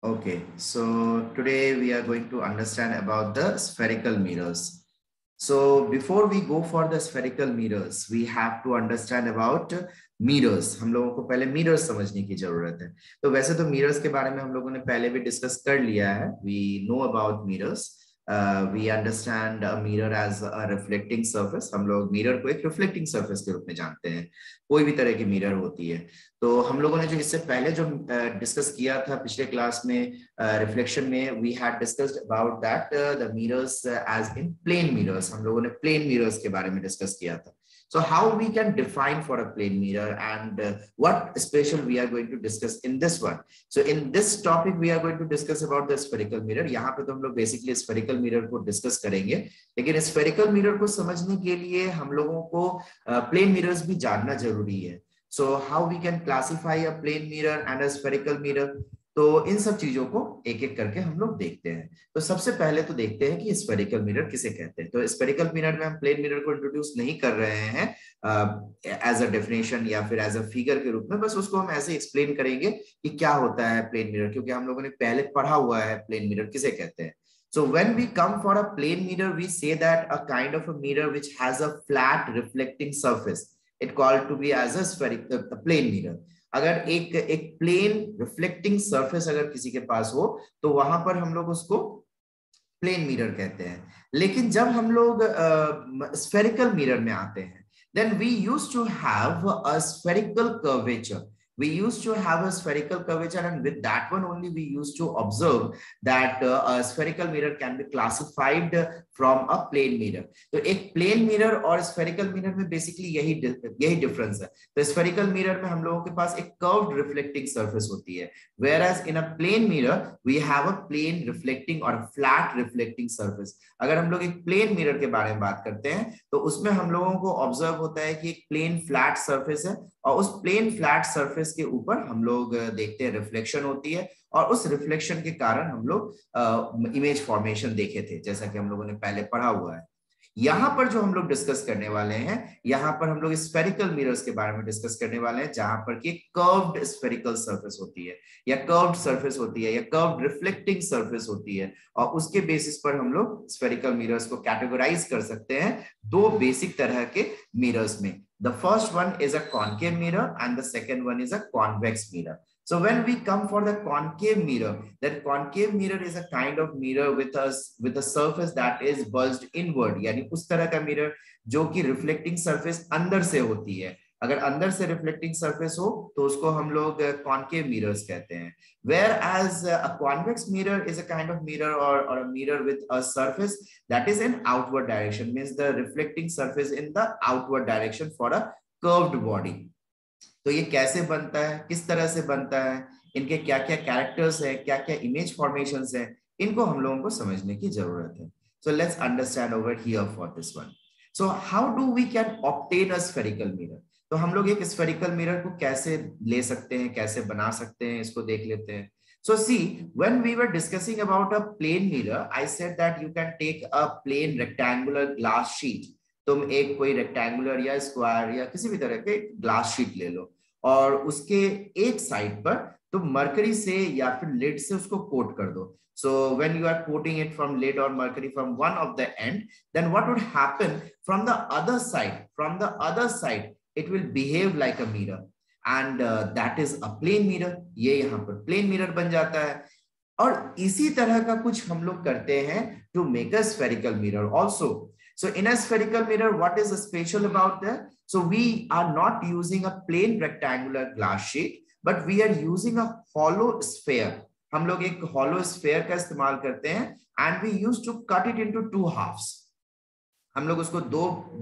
Okay, so today we are going to understand about the spherical mirrors. So before we go for the spherical mirrors, we have to understand about mirrors. हम लोगों को पहले mirrors समझने की जरूरत है. तो वैसे तो mirrors के बारे में हम लोगों ने पहले भी डिस्कस कर लिया है. We know about mirrors. We understand a mirror as a reflecting surface. हम लोग mirror को एक reflecting surface के रूप में जानते हैं. कोई भी तरह की mirror होती है. तो हम लोगों ने जो इससे पहले जो डिस्कस किया था पिछले क्लास में रिफ्लेक्शन में, we had discussed about that the mirrors as in plane mirrors. हम लोगों ने प्लेन मिरर्स के बारे में डिस्कस किया था. So how we can define for a plane mirror and what special we are going to discuss in this one. So in this topic we are going to discuss about the spherical mirror. यहाँ पे तो हम लोग basically spherical mirror को discuss करेंगे, लेकिन spherical mirror को समझने के लिए हम लोगों को plane mirrors भी जानना जरूरी है. So how we can classify a plane mirror and a spherical mirror? तो इन सब चीजों को एक एक करके हम लोग देखते हैं. तो सबसे पहले तो देखते हैं कि स्फेरिकल मिरर किसे कहते हैं. तो स्फेरिकल मिरर में हम प्लेन मिरर को इंट्रोड्यूस नहीं कर रहे हैं एज अ डेफिनेशन या फिर एज अ फिगर के रूप में. बस उसको हम ऐसे एक्सप्लेन करेंगे कि क्या होता है प्लेन मिरर, क्योंकि हम लोगों ने पहले पढ़ा हुआ है प्लेन मिरर किसे कहते हैं. So when we come for a plane mirror, we say that a kind of a mirror which has a flat reflecting surface, it called to be as a spherical plane mirror. अगर एक plane reflecting surface अगर किसी के पास हो तो वहां पर हम लोग उसको प्लेन मिरर कहते हैं. लेकिन जब हम लोग स्फेरिकल मिरर में आते हैं, then we used to have a spherical curvature. We used to have a spherical curvature, and with that one only we used to observe that a spherical mirror can be classified from a plane mirror. तो एक plane mirror और spherical mirror में basically यही difference है. तो spherical mirror में हम लोगों के पास एक curved reflecting surface होती है, whereas in a plane mirror we have a plane reflecting or flat reflecting surface. अगर हम लोग एक plane mirror के बारे में बात करते हैं तो उसमें हम लोगों को observe होता है कि एक plane flat surface है, और उस प्लेन फ्लैट सरफेस के ऊपर हम लोग देखते हैं रिफ्लेक्शन होती है, और उस रिफ्लेक्शन के कारण हम लोग इमेज फॉर्मेशन देखे थे, जैसा कि हम लोगों ने पहले पढ़ा हुआ है. यहां पर जो हम लोग डिस्कस करने वाले हैं, यहां पर हम लोग स्फेरिकल मिरर्स के बारे में डिस्कस करने वाले हैं, जहां पर कि कर्व्ड स्फेरिकल सरफेस होती है, या कर्व्ड सरफेस होती है, या कर्व्ड रिफ्लेक्टिंग सरफेस होती है, और उसके बेसिस पर हम लोग स्फेरिकल मिरर्स को कैटेगराइज कर सकते हैं दो बेसिक तरह के मिरर्स में. The first one is a concave mirror and the second one is a convex mirror. So when we come for the concave mirror, that concave mirror is a kind of mirror with a surface that is bulged inward. यानी उस तरह का mirror जो कि reflecting surface अंदर से होती है. अगर अंदर से reflecting surface हो तो उसको हम लोग concave mirrors कहते हैं. Whereas a convex mirror is a kind of mirror or a mirror with a surface that is in outward direction, means the reflecting surface in the outward direction for a curved body. तो ये कैसे बनता है, किस तरह से बनता है, इनके क्या क्या कैरेक्टर्स है, क्या क्या इमेज फॉर्मेशंस है, इनको हम लोगों को समझने की जरूरत है. So let's understand over here for this one. So how do we can obtain a spherical mirror? तो हम लोग एक स्फेरिकल मिरर को कैसे ले सकते हैं, कैसे बना सकते हैं, इसको देख लेते हैं. So see, when we were discussing about a plane mirror, I said that you can take a plain rectangular glass sheet. तुम एक कोई रेक्टेंगुलर या स्क्वायर या किसी भी तरह के ग्लास शीट ले लो, और उसके एक साइड पर तुम मरकरी से या फिर लेड से उसको कोट कर दो. So when you are coating it from lead or mercury from one of the end, then what would happen from the other side, it will behave like a mirror, and that is a plane mirror. ये यहाँ पर plane mirror बन जाता है. और इसी तरह का कुछ हम लोग करते हैं to make a spherical mirror also. So in a spherical mirror, what is special about that? So we are not using a plain rectangular glass sheet, but we are using a hollow sphere. हम लोग एक hollow sphere का इस्तेमाल करते हैं, and we used to cut it into two halves. हम लोग उसको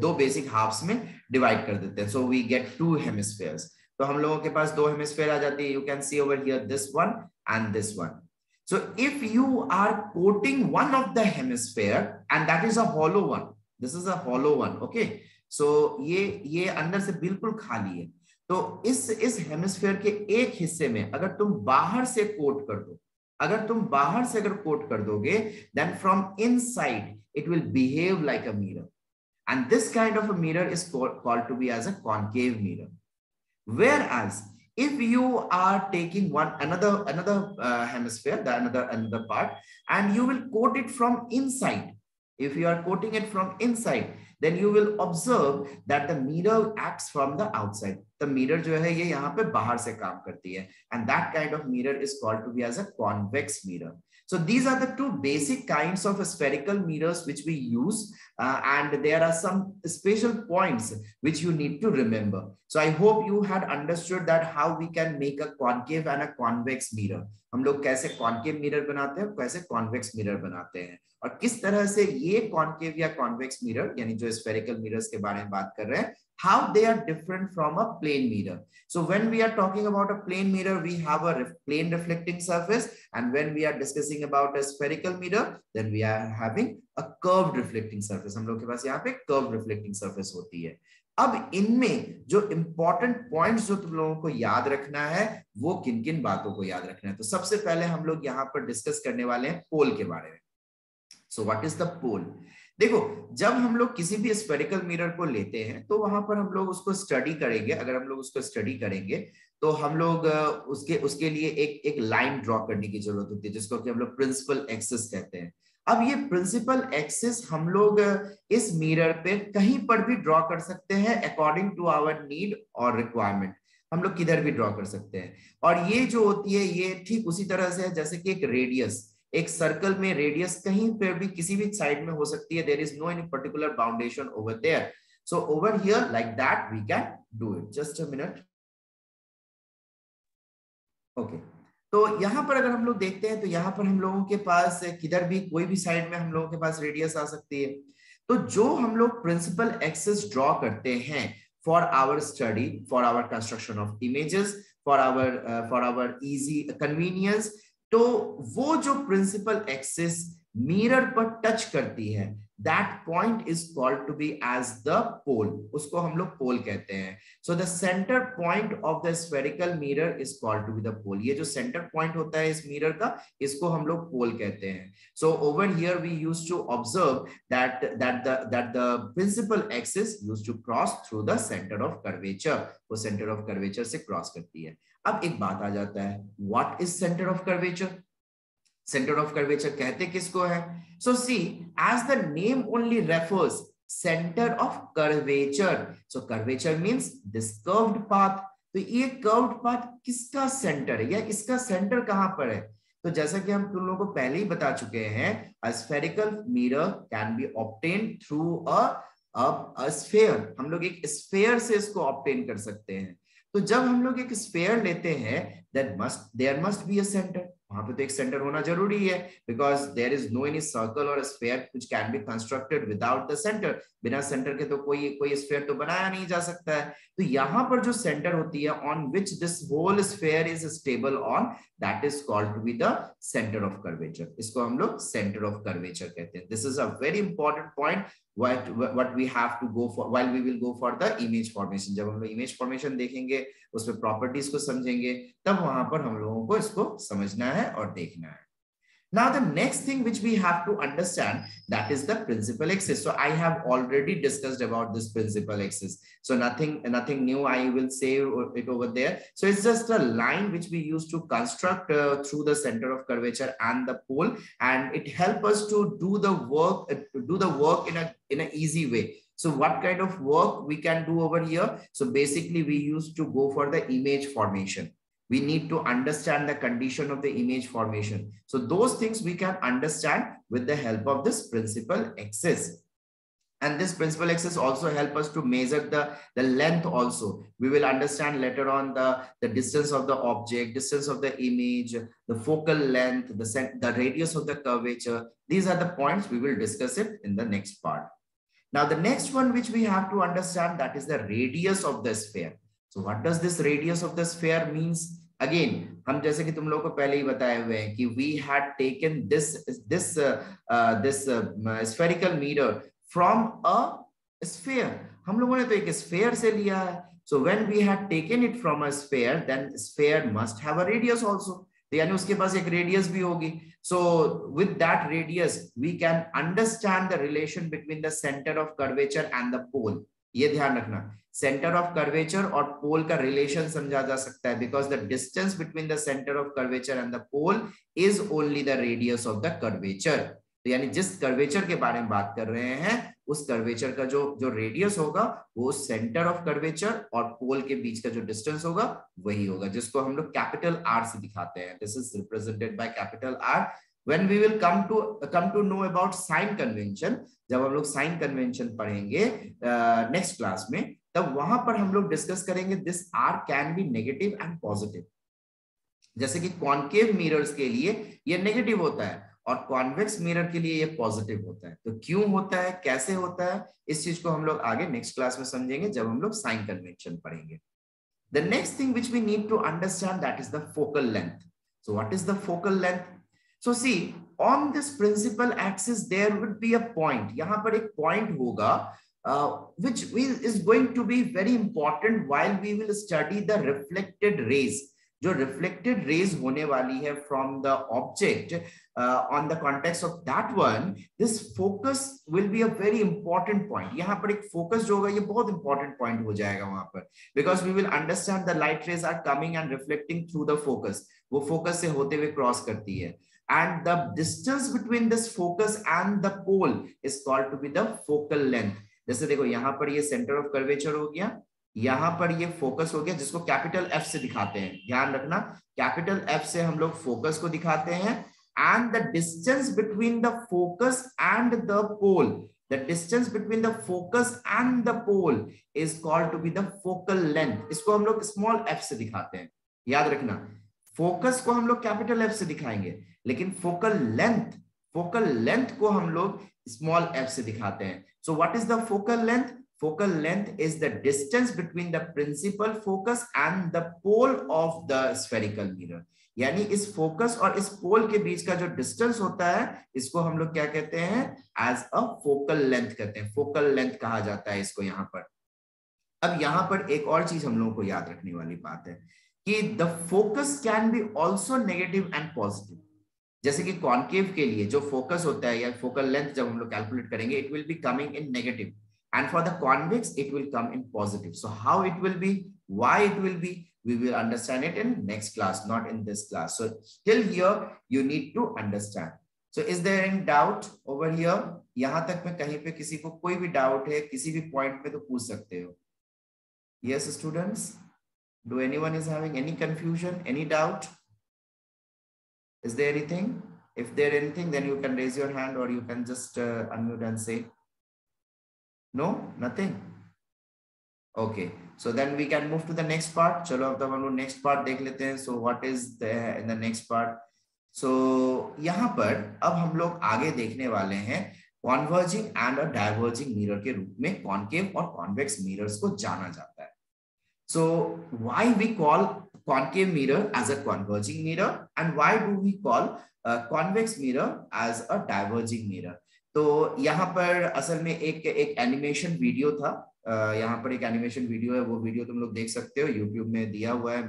दो बेसिक हाफ्स में डिवाइड कर देते हैं. So we get two hemispheres. तो हम लोगों के पास दो हेमिस्फेयर आ जाती है. You can see over here this one and this one. So if you are coating one of the hemisphere and that is a hollow one, this is a hollow one, okay? So ये अंदर से बिल्कुल खाली है. तो इस hemisphere के एक हिस्से में अगर तुम बाहर से कोट कर दो, अगर कोट कर दोगे, then from inside it will behave like a mirror, and this kind of a mirror is called to be as a concave mirror. Whereas if you are taking another hemisphere, another part, and you will coat it from inside, if you are coating it from inside, then you will observe that the mirror acts from the outside. The mirror जो है ये यहाँ पे बाहर से काम करती है, and that kind of mirror is called to be as a convex mirror. So these are the two basic kinds of spherical mirrors which we use, and there are some special points which you need to remember. So I hope you had understood that how we can make a concave and a convex mirror. हम लोग कैसे concave mirror बनाते हैं, कैसे convex mirror बनाते हैं, और किस तरह से ये concave या convex mirror यानी जो spherical mirrors के बारे में बात कर रहे हैं, how they are different from a plane mirror. So when we are talking about a plane mirror, we have a plane reflecting surface, and when we are discussing about a spherical mirror, then we are having a curved reflecting surface. हम लोग के पास यहाँ पे curved reflecting surface होती है. अब इनमें जो important points जो तुम लोगों को याद रखना है, वो किन किन बातों को याद रखना है. तो सबसे पहले हम लोग यहाँ पर डिस्कस करने वाले हैं पोल के बारे में. So what is the pole? देखो, जब हम लोग किसी भी स्फेरिकल मिरर को लेते हैं तो वहां पर हम लोग उसको स्टडी करेंगे. अगर हम लोग उसको स्टडी करेंगे तो हम लोग उसके लिए एक लाइन ड्रॉ करने की जरूरत होती है, जिसको कि हम लोग प्रिंसिपल एक्सिस कहते हैं. अब ये प्रिंसिपल एक्सिस हम लोग इस मिरर पे कहीं पर भी ड्रॉ कर सकते हैं अकॉर्डिंग टू आवर नीड और रिक्वायरमेंट. हम लोग किधर भी ड्रॉ कर सकते हैं. और ये जो होती है ये ठीक उसी तरह से है जैसे कि एक रेडियस, एक सर्कल में रेडियस कहीं पर भी किसी भी साइड में हो सकती है. There is no any particular boundation over there. So over here like that we can do it. Just a minute. Okay, तो यहां पर अगर हम लोग देखते हैं तो यहां पर हम लोगों के पास किधर भी कोई भी साइड में हम लोगों के पास रेडियस आ सकती है. तो जो हम लोग प्रिंसिपल एक्सिस ड्रॉ करते हैं for our study, for our construction of images, for our easy convenience, तो वो जो प्रिंसिपल एक्सिस मिरर पर टच करती है, that point is called to be as the pole. उसको हम लोग पोल कहते हैं. So the centre point of the spherical mirror is called to be the pole. ये जो सेंटर पॉइंट होता है इस मिरर का, इसको हम लोग पोल कहते हैं. So over here we used to observe that the principal axis used to cross through the centre of curvature. वो सेंटर ऑफ कर्वेचर से क्रॉस करती है. अब एक बात आ जाता है, what is centre of curvature? Centre of curvature कहते किसको है? So see, as the name only refers, centre of curvature. So curvature means this curved path. तो ये कर्व्ड पाथ किसका सेंटर है या इसका सेंटर कहां पर है? तो जैसा कि हम तुम लोगों को पहले ही बता चुके हैं, a spherical mirror can be obtained through a sphere. हम लोग एक स्फेयर से इसको ऑब्टेन कर सकते हैं. तो जब हम लोग एक स्फेयर लेते हैं, there must be a centre. वहां पे तो एक सेंटर होना जरूरी है, because there is no any circle और sphere which can be constructed without the centre. बिना सेंटर के तो कोई स्फेयर तो बनाया नहीं जा सकता है. तो यहाँ पर जो सेंटर होती है, on which this whole sphere is stable on, that is called to be the centre of curvature. इसको हम लोग सेंटर ऑफ कर्वेचर कहते हैं. This is a very important point what we have to go for while we will go for the image formation. जब हम लोग image formation देखेंगे, उसमें प्रॉपर्टीज को समझेंगे, तब वहां पर हम लोगों को इसको समझना है और देखना है. Now the next thing which we have to understand, that is the principal axis. So I have already discussed about this principal axis. So nothing new I will say it over there. So it's just a line which we use to construct through the center of curvature and the pole, and it helps us to do the work in a easy way. So what kind of work we can do over here? So basically we used to go for the image formation. We need to understand the condition of the image formation. So those things we can understand with the help of this principal axis. And this principal axis also help us to measure the length also. We will understand later on the distance of the object, distance of the image, the focal length, the radius of the curvature. These are the points we will discuss it in the next part. Now the next one which we have to understand, that is the radius of the sphere. So what does this radius of the sphere means? Again, हम जैसे कि तुम लोगों को पहले ही बताए हुए हैं कि we had taken this spherical mirror from a sphere. हम लोगों ने तो एक sphere से लिया है. So when we had taken it from a sphere, then sphere must have a radius also. तो यानी उसके पास एक radius भी होगी. So with that radius, we can understand the relation between the center of curvature and the pole. ये ध्यान रखना, centre of curvature और पोल का रिलेशन समझा जा सकता है, because the distance between the centre of curvature and the pole is only the radius of the curvature. तो यानी जिस कर्वेचर के बारे में बात कर रहे हैं उस कर्वेचर का जो रेडियस होगा वो सेंटर ऑफ कर्वेचर और पोल के बीच का जो डिस्टेंस होगा वही होगा, जिसको हम लोग कैपिटल आर से दिखाते हैं। This is represented by capital R. When we will come to know about sign convention, जब हम लोग साइन कन्वेंशन पढ़ेंगे नेक्स्ट क्लास में, तब वहां पर हम लोग डिस्कस करेंगे this R can be negative and positive. जैसे कि कॉन्केव मिरर्स के लिए ये नेगेटिव होता है और कॉन्वेक्स मिरर के लिए ये पॉजिटिव होता है। तो क्यों होता है, कैसे होता है, इस चीज को हम लोग आगे नेक्स्ट क्लास में समझेंगे जब हम लोग साइन कन्वेंशन पढ़ेंगे। The next thing which we need to understand, that is the focal length. So what is the focal length? So see, on this principal axis there would be a point. यहाँ पर एक point होगा which is going to be very important while we will study the reflected rays. जो reflected rays होने वाली है from the object, on the context of that one, this focus will be a very important point. यहाँ पर एक focus जो होगा ये बहुत important point हो जाएगा वहां पर, because we will understand the light rays are coming and reflecting through the focus. वो focus से होते हुए cross करती है, and the distance between this focus and the pole is called to be the focal length. जैसे देखो यहाँ पर ये center of curvature हो गया, यहाँ पर ये फोकस हो गया जिसको कैपिटल एफ से दिखाते हैं। ध्यान रखना, कैपिटल एफ से हम लोग फोकस को दिखाते हैं, and the distance between the focus and the pole, the distance between the focus and the pole is called to be the focal length. इसको हम लोग स्मॉल एफ से दिखाते हैं। याद रखना, फोकस को हम लोग कैपिटल एफ से दिखाएंगे, लेकिन फोकल लेंथ को हम लोग स्मॉल एफ से दिखाते हैं। So what is the focal length? Focal length is the distance between the principal focus and the pole of the spherical mirror. यानी इस फोकस और इस पोल के बीच का जो डिस्टेंस होता है इसको हम लोग क्या कहते हैं? एज अ फोकल लेंथ कहते हैं। फोकल लेंथ कहा जाता है इसको यहाँ पर। अब यहाँ पर एक और चीज हम लोगों को याद रखने वाली बात है कि the focus can be also negative and positive. जैसे कि कॉन्केव के लिए जो फोकस होता है या फोकल लेंथ जब हम लोग कैलकुलेट करेंगे, it will be coming in negative, and for the convex it will come in positive. So how it will be, why it will be, we will understand it in next class, not in this class. So till here you need to understand. So is there any doubt over here? यहाँ तक में कहीं पे किसी को कोई भी doubt है किसी भी पॉइंट पे तो पूछ सकते हो। Yes students, do anyone is having any confusion, any doubt? Is there anything? If there anything, then you can raise your hand or you can just unmute and say. No, nothing. Okay, so then we can move to the next part. चलो अब हम लोग next part देख लेते हैं. So what is there in the next part? So यहाँ पर अब हम लोग आगे देखने वाले हैं converging and a diverging mirror के रूप में concave और convex mirrors को जाना जाता है. So why we call concave mirror as a converging mirror and why do we call a convex mirror as a diverging mirror? तो यहाँ पर असल में एक एनिमेशन वीडियो था, यहाँ पर एक एनिमेशन वीडियो है, वो वीडियो तुम लोग देख सकते हो, यूट्यूब में दिया हुआ है,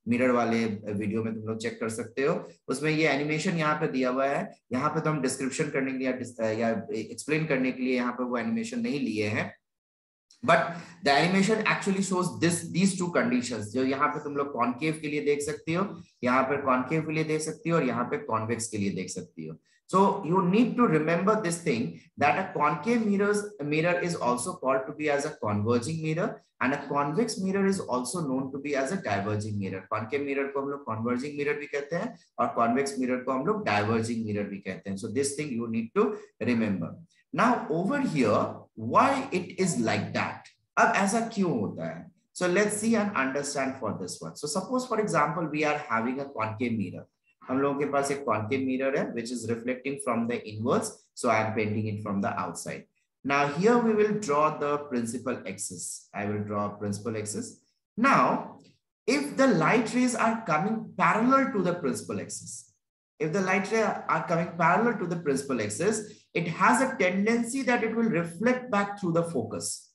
मिरर वाले वीडियो में तुम लोग चेक कर सकते हो। उसमें ये एनिमेशन यहाँ पे दिया हुआ है। यहाँ पे तो हम डिस्क्रिप्शन करने के लिए या एक्सप्लेन करने के लिए यहाँ पे वो एनिमेशन नहीं लिए हैं, but the animation actually shows these two conditions. जो यहाँ पे तुम लोग कॉन्केव के लिए देख सकती हो, यहाँ पर कॉन्केव के लिए देख सकती हो और यहाँ पे कॉन्वेक्स के लिए देख सकती हो। So you need to remember this thing that a concave mirror is also called to be as a converging mirror and a convex mirror is also known to be as a diverging mirror. Concave mirror को हम लोग converging mirror भी कहते हैं और convex mirror को हम लोग diverging mirror भी कहते हैं. So this thing you need to remember. Now over here, why it is like that? अब ऐसा क्यों होता है? So let's see and understand for this one. So suppose for example we are having a concave mirror. हम लोगों के पास एक concave mirror है which is reflecting from the inwards, so I am painting it from the outside. Now here we will draw the principal axis. I will draw principal axis. Now if the light rays are coming parallel to the principal axis, if the light rays are coming parallel to the principal axis, it has a tendency that it will reflect back through the focus.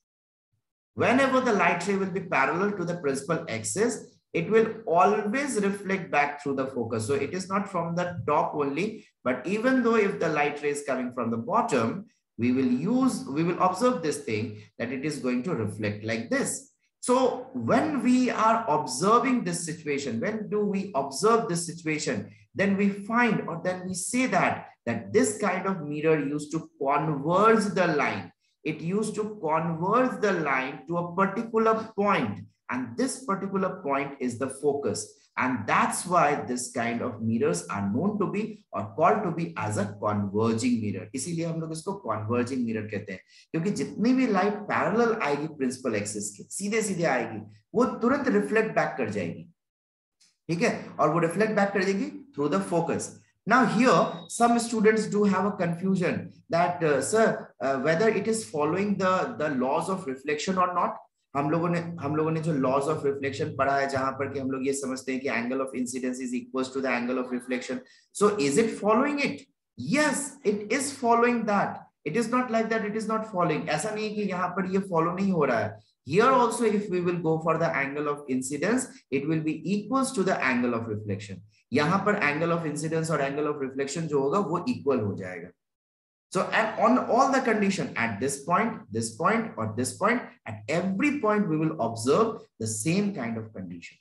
Whenever the light ray will be parallel to the principal axis, it will always reflect back through the focus. So it is not from the top only, but even though if the light ray is coming from the bottom, we will observe this thing that it is going to reflect like this. So when we are observing this situation, when do we observe this situation, then we find, or then we say that this kind of mirror used to converge the line. It used to converge the line to a particular point, and this particular point is the focus. And that's why this kind of mirrors are known to be or called to be as a converging mirror. इसीलिए हम लोग इसको converging mirror कहते हैं, क्योंकि जितनी भी light parallel आएगी प्रिंसिपल एक्सिस के, सीधे सीधे आएगी, वो तुरंत रिफ्लेक्ट बैक कर जाएगी, ठीक है, और वो रिफ्लेक्ट बैक कर जाएगी through the focus. Now here some students do have a confusion that sir whether it is following the laws of reflection or not. हम लोगों ने जो लॉज ऑफ रिफ्लेक्शन पढ़ा है, जहां पर कि हम लोग ये समझते हैं कि angle of incidence is equal to the angle of reflection. So is it following it? Yes, it is following that. It is not like that it is not following. ऐसा नहीं है कि यहाँ पर ये फॉलो नहीं हो रहा है. Here also if we will go for the angle of incidence, it will be equals to the angle of reflection. यहाँ पर angle of incidence और angle of reflection जो होगा वो equal हो जाएगा. So and on all the condition at this point or this point, at every point we will observe the same kind of condition.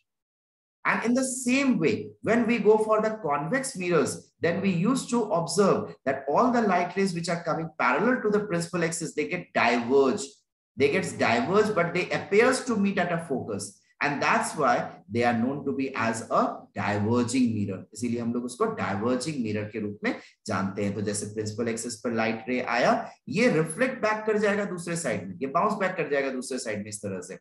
And in the same way, when we go for the convex mirrors, then we used to observe that all the light rays which are coming parallel to the principal axis, they get diverged. They get diverged, but they appears to meet at a focus. And that's why they are known to be as a diverging mirror. इसीलिए हम लोग उसको diverging mirror के रूप में जानते हैं. तो जैसे प्रिंसिपल एक्सिस पर लाइट रे आया, ये रिफ्लेक्ट बैक कर जाएगा दूसरे साइड में, ये बाउंस बैक कर जाएगा दूसरे साइड में इस तरह से.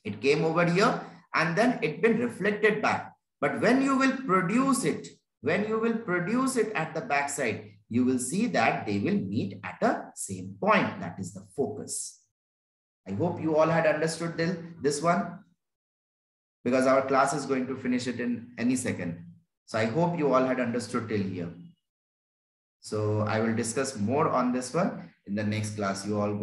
It came over here and then it been reflected back. But when you will produce it at the back side, you will see that they will meet at a same point. That is the focus. I hope you all had understood this one, because our class is going to finish it in any second. So I hope you all had understood till here. So I will discuss more on this one in the next class. You all